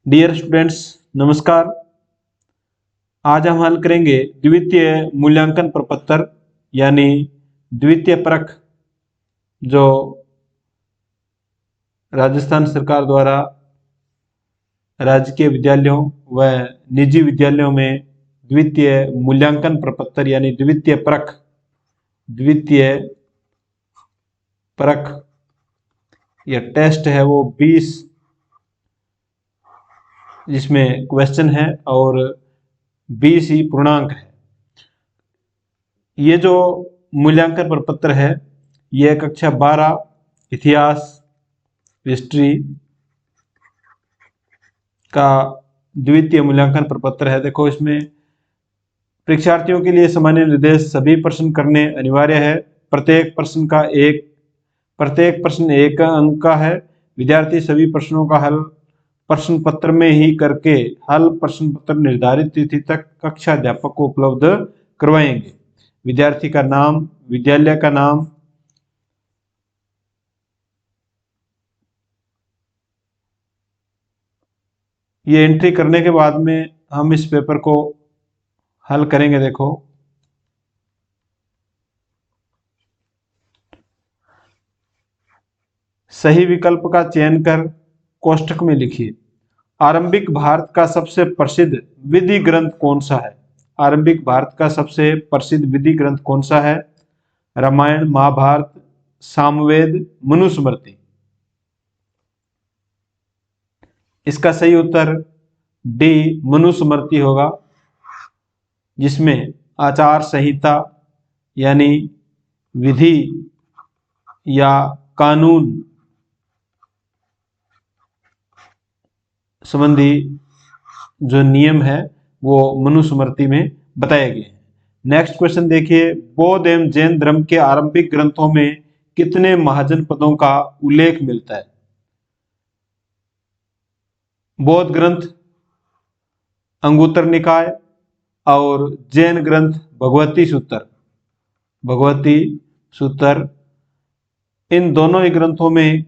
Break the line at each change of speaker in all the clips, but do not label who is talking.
Dear students, नमस्कार। आज हम हल करेंगे द्वितीय मूल्यांकन प्रपत्र यानी द्वितीय परख, जो राजस्थान सरकार द्वारा राजकीय विद्यालयों व निजी विद्यालयों में द्वितीय मूल्यांकन प्रपत्र यानी द्वितीय परख या टेस्ट है वो 20 जिसमें क्वेश्चन है और 20 ही पूर्णांक है। ये जो मूल्यांकन प्रपत्र है ये कक्षा 12 इतिहास हिस्ट्री का द्वितीय मूल्यांकन प्रपत्र है। देखो, इसमें परीक्षार्थियों के लिए सामान्य निर्देश सभी प्रश्न करने अनिवार्य है। प्रत्येक प्रश्न एक अंक का है। विद्यार्थी सभी प्रश्नों का हल प्रश्न पत्र में ही करके हल प्रश्न पत्र निर्धारित तिथि तक कक्षा अध्यापक को उपलब्ध करवाएंगे। विद्यार्थी का नाम, विद्यालय का नाम, ये एंट्री करने के बाद में हम इस पेपर को हल करेंगे। देखो, सही विकल्प का चयन कर कोष्ठक में लिखिए। आरंभिक भारत का सबसे प्रसिद्ध विधि ग्रंथ कौन सा है? आरंभिक भारत का सबसे प्रसिद्ध विधि ग्रंथ कौन सा है? रामायण, महाभारत, सामवेद, मनुस्मृति। इसका सही उत्तर डी मनुस्मृति होगा, जिसमें आचार संहिता यानी विधि या कानून संबंधी जो नियम है वो मनुस्मृति में बताए गए हैं। नेक्स्ट क्वेश्चन देखिए, बौद्ध एवं जैन धर्म के आरंभिक ग्रंथों में कितने महाजनपदों का उल्लेख मिलता है? बौद्ध ग्रंथ अंगुत्तर निकाय और जैन ग्रंथ भगवती सूत्र, इन दोनों ही ग्रंथों में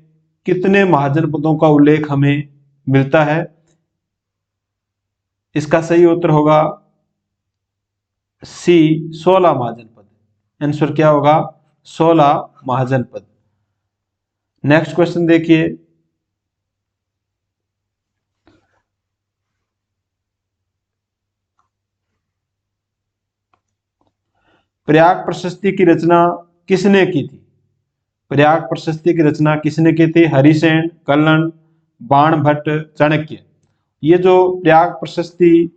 कितने महाजनपदों का उल्लेख हमें मिलता है? इसका सही उत्तर होगा सी 16 महाजनपद। आंसर क्या होगा? 16 महाजनपद। नेक्स्ट क्वेश्चन देखिए, प्रयाग प्रशस्ति की रचना किसने की थी? प्रयाग प्रशस्ति की रचना किसने की थी? हरिसेन, कल्हण, बाणभट्ट, चाणक्य। ये जो प्रयाग प्रशस्ति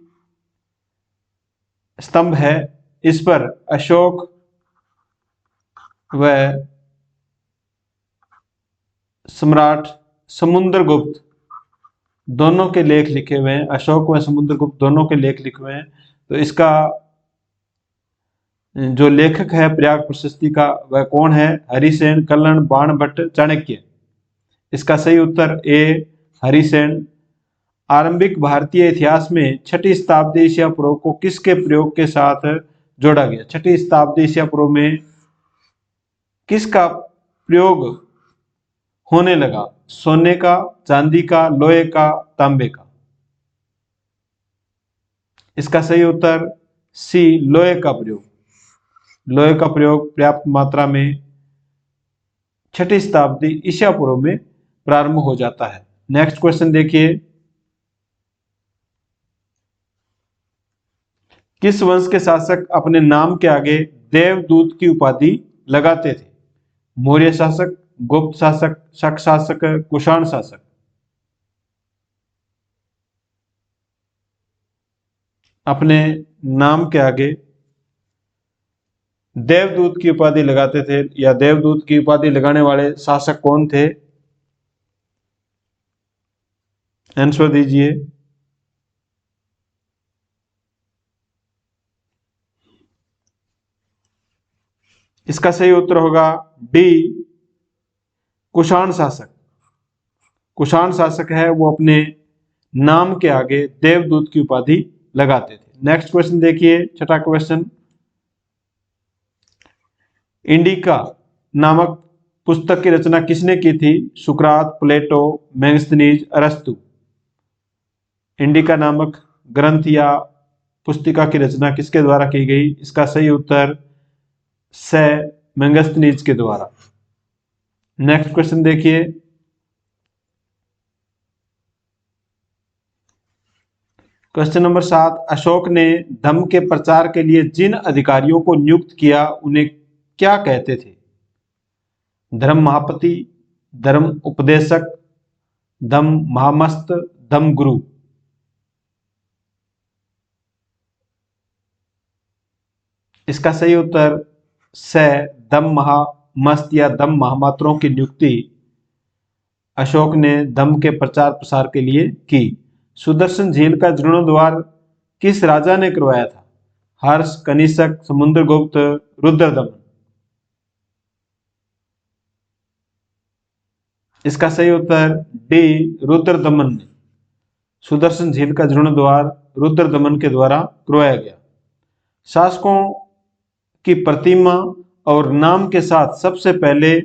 स्तंभ है, इस पर अशोक व सम्राट समुद्रगुप्त दोनों के लेख लिखे हुए हैं। अशोक व समुद्रगुप्त दोनों के लेख लिखे हुए हैं। तो इसका जो लेखक है प्रयाग प्रशस्ति का वह कौन है? हरिसेन, कल्हण, बाणभट्ट, चाणक्य। इसका सही उत्तर ए हरिसेन। आरंभिक भारतीय इतिहास में 6ठी शताब्दी ईसा पूर्व को किसके प्रयोग के साथ जोड़ा गया? 6ठी शताब्दी ईसा पूर्व में किसका प्रयोग होने लगा? सोने का, चांदी का, लोहे का, तांबे का। इसका सही उत्तर सी लोहे का प्रयोग। लोहे का प्रयोग पर्याप्त मात्रा में 6ठी शताब्दी ईसा पूर्व में प्रारंभ हो जाता है। नेक्स्ट क्वेश्चन देखिए, किस वंश के शासक अपने नाम के आगे देवदूत की उपाधि लगाते थे? मौर्य शासक, गुप्त शासक, शक शासक, कुषाण शासक। अपने नाम के आगे देवदूत की उपाधि लगाते थे या देवदूत की उपाधि लगाने वाले शासक कौन थे? आंसर दीजिए। इसका सही उत्तर होगा डी कुषाण शासक। कुषाण शासक है वो अपने नाम के आगे देवदूत की उपाधि लगाते थे। नेक्स्ट क्वेश्चन देखिए, छठा क्वेश्चन, इंडिका नामक पुस्तक की रचना किसने की थी? सुकरात, प्लेटो, मेगस्थनीज, अरस्तु। इंडिका नामक ग्रंथ या पुस्तिका की रचना किसके द्वारा की गई? इसका सही उत्तर से मेगस्थनीज के द्वारा। नेक्स्ट क्वेश्चन देखिए, क्वेश्चन नंबर 7, अशोक ने धम्म के प्रचार के लिए जिन अधिकारियों को नियुक्त किया उन्हें क्या कहते थे? धर्म महापति, धर्म उपदेशक, धम्म महामस्त, धम्म गुरु। इसका सही उत्तर से धम्म महामस्त या धम्म महामात्रों की नियुक्ति अशोक ने धम्म के प्रचार प्रसार के लिए की। सुदर्शन झील का जीर्णोद्धार किस राजा ने करवाया था? हर्ष, कनिष्क, समुद्रगुप्त, रुद्रदमन। इसका सही उत्तर डी, रुद्रदमन ने सुदर्शन झील का जीर्णोद्धार रुद्रदमन के द्वारा करवाया गया। शासकों की प्रतिमा और नाम के साथ सबसे पहले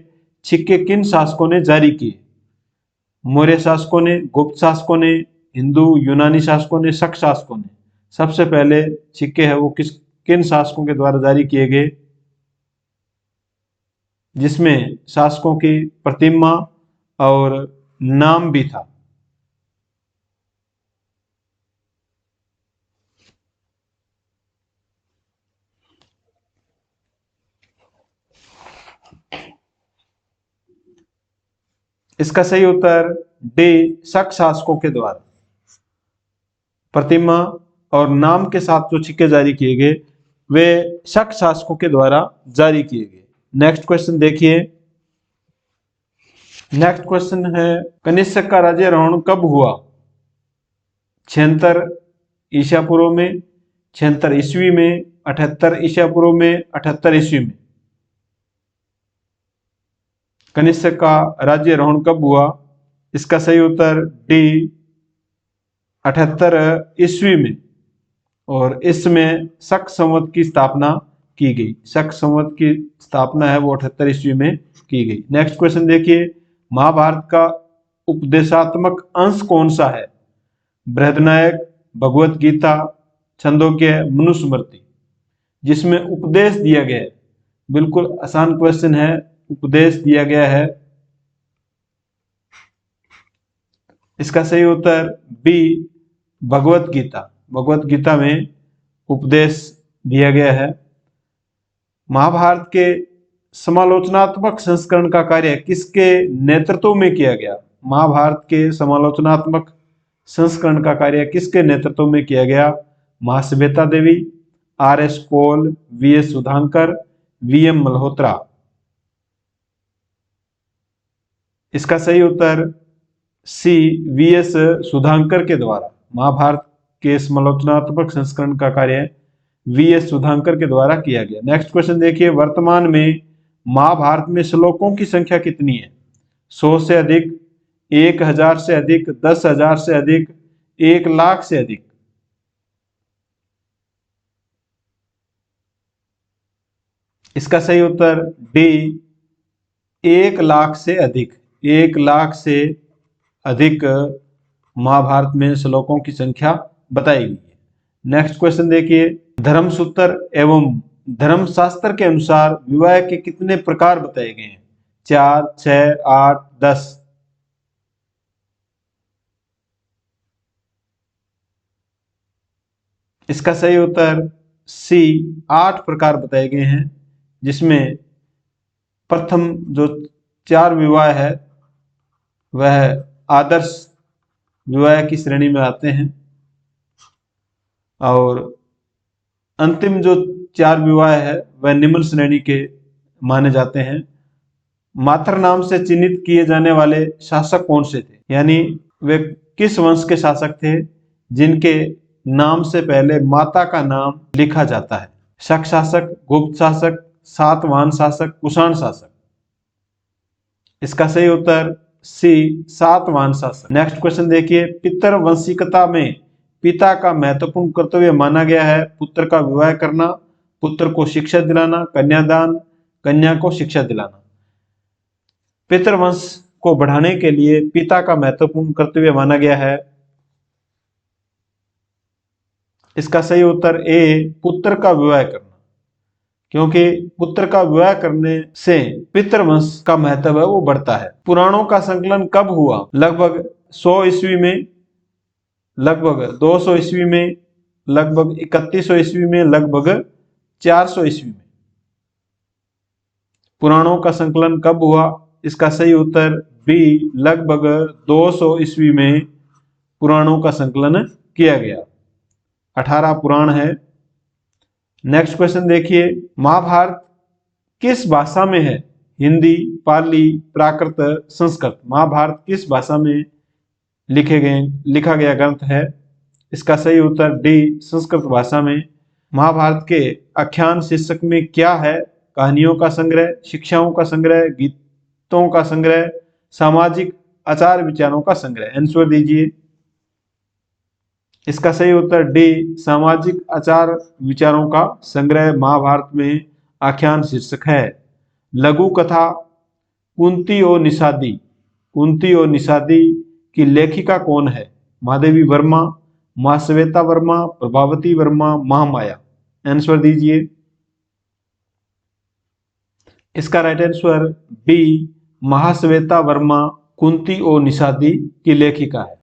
सिक्के किन शासकों ने जारी किए? मौर्य शासकों ने, गुप्त शासकों ने, हिंदू यूनानी शासकों ने, शक शासकों ने। सबसे पहले सिक्के है वो किन शासकों के द्वारा जारी किए गए, जिसमें शासकों की प्रतिमा और नाम भी था? इसका सही उत्तर डी, शक शासकों के द्वारा प्रतिमा और नाम के साथ जो सिक्के जारी किए गए वे शक शासकों के द्वारा जारी किए गए। नेक्स्ट क्वेश्चन देखिए, नेक्स्ट क्वेश्चन है कनिष्क का राज्यारोहण कब हुआ? 76 ईसा पूर्व में, 76 ईस्वी में, 78 ईसा पूर्व में, 78 ईस्वी में। कनिष्क का राज्यारोहण कब हुआ? इसका सही उत्तर डी, 78 ईस्वी में, और इसमें शक संवत की स्थापना की गई। शक संवत की स्थापना है वो 78 ईस्वी में की गई। नेक्स्ट क्वेश्चन देखिए, महाभारत का उपदेशात्मक अंश कौन सा है? बृहदनायक, भगवत गीता, छंदोग्य, मनुस्मृति। जिसमें उपदेश दिया गया है, बिल्कुल आसान क्वेश्चन है, उपदेश दिया गया है। इसका सही उत्तर बी, भगवत गीता। भगवत गीता में उपदेश दिया गया है। महाभारत के समालोचनात्मक संस्करण का कार्य किसके नेतृत्व में किया गया? महाभारत के समालोचनात्मक संस्करण का कार्य किसके नेतृत्व में किया गया? महाश्वेता देवी, आर.एस. कौल, वी.एस. सुधांकर, वी.एम. मल्होत्रा। इसका सही उत्तर सी, वी.एस. सुधांकर के द्वारा। महाभारत के समालोचनात्मक संस्करण का कार्य वी.एस. सुधांकर के द्वारा किया गया। नेक्स्ट क्वेश्चन देखिए, वर्तमान में महाभारत में श्लोकों की संख्या कितनी है? 100 से अधिक, 1000 से अधिक, 10,000 से अधिक, 1,00,000 से अधिक। इसका सही उत्तर डी, 1,00,000 से अधिक। 1,00,000 से अधिक महाभारत में श्लोकों की संख्या बताई गई है। नेक्स्ट क्वेश्चन देखिए, धर्मसूत्र एवं धर्मशास्त्र के अनुसार विवाह के कितने प्रकार बताए गए हैं? 4, 6, 8, 10। इसका सही उत्तर सी, 8 प्रकार बताए गए हैं, जिसमें प्रथम जो 4 विवाह है वह आदर्श विवाह की श्रेणी में आते हैं, और अंतिम जो 4 विवाह है वह निम्न श्रेणी के माने जाते हैं। मात्र नाम से चिन्हित किए जाने वाले शासक कौन से थे? यानी वे किस वंश के शासक थे जिनके नाम से पहले माता का नाम लिखा जाता है? शक शासक, गुप्त शासक, सातवाहन शासक, कुषाण शासक। इसका सही उत्तर सी, सातवाहन शासक। नेक्स्ट क्वेश्चन देखिए, पितृवंशिकता में पिता का महत्वपूर्ण कर्तव्य माना गया है पुत्र का विवाह करना, पुत्र को शिक्षा दिलाना, कन्यादान, कन्या को शिक्षा दिलाना। पितृवंश को बढ़ाने के लिए पिता का महत्वपूर्ण कर्तव्य माना गया है इसका सही उत्तर ए पुत्र का विवाह करना, क्योंकि पुत्र का विवाह करने से पितृवंश का महत्व है वो बढ़ता है। पुराणों का संकलन कब हुआ? लगभग 100 ईस्वी में, लगभग 200 ईस्वी में, लगभग 3100 ईस्वी में, लगभग 400 ईस्वी में। पुराणों का संकलन कब हुआ? इसका सही उत्तर बी लगभग 200 ईस्वी में पुराणों का संकलन किया गया। 18 पुराण है। नेक्स्ट क्वेश्चन देखिए, महाभारत किस भाषा में है? हिंदी, पाली, प्राकृत, संस्कृत। महाभारत किस भाषा में लिखा गया ग्रंथ है? इसका सही उत्तर डी संस्कृत भाषा में। महाभारत के आख्यान शीर्षक में क्या है? कहानियों का संग्रह, शिक्षाओं का संग्रह, गीतों का संग्रह, सामाजिक आचार विचारों का संग्रह। आंसर दीजिए। इसका सही उत्तर डी सामाजिक आचार विचारों का संग्रह महाभारत में आख्यान शीर्षक है। लघु कथा कुंती और निषादी, कुंती और निषादी की लेखिका कौन है? महादेवी वर्मा, महाश्वेता वर्मा, प्रभावती वर्मा, महामाया। आंसर दीजिए। इसका right answer B Mahashweta Verma Kunti और निषादी की लेखिका है।